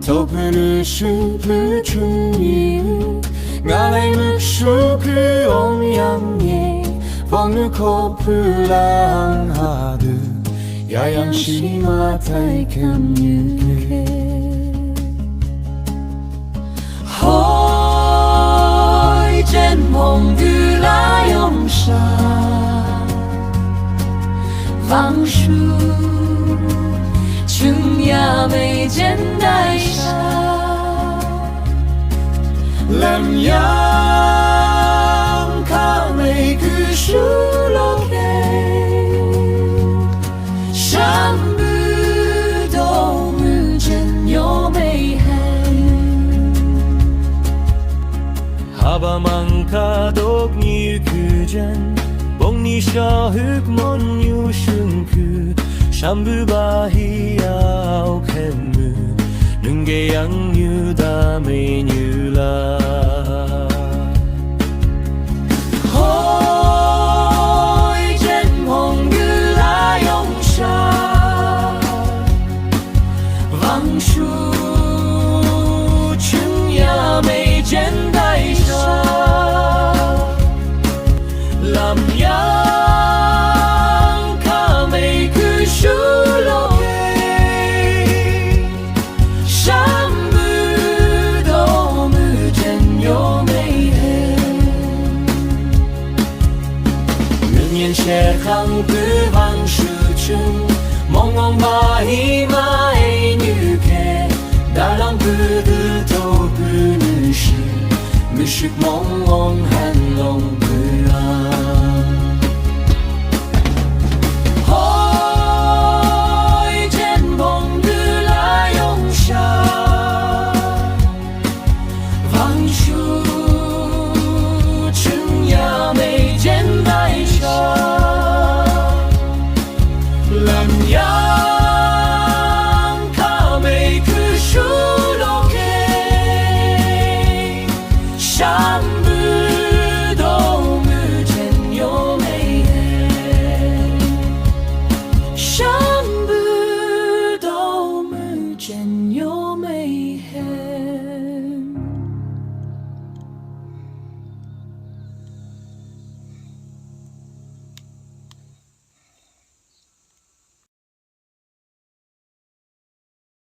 덮은 숲을 중이유 나의 묵수 그 om양에 vòng 커플 랑하드 야양시 마타이 감유게 hoi trên mộng gư lá ông sa vắng su chừng nhà mây trên đại sa làm yang khá mây cứ su lô kê sáng bư đồ mư trên nhô mây 하바망카 독니 그젠 복니샤 흑몬유 슝크 샴부바히야오 캔무 능게양유다 메뉴라 호이 젠 홍글라 용샤 왕슈 춘야 메이 젠 làm yang ca mây cứ su lô sam bư đô mư trên nhô mây hè ngưng nhiên che khăng cứ vang sự chung mong ông ba hi ma ấy như kề đã làm bư tư thâu bư nữ sự mư sức mong ông hàn lòng làm nhớ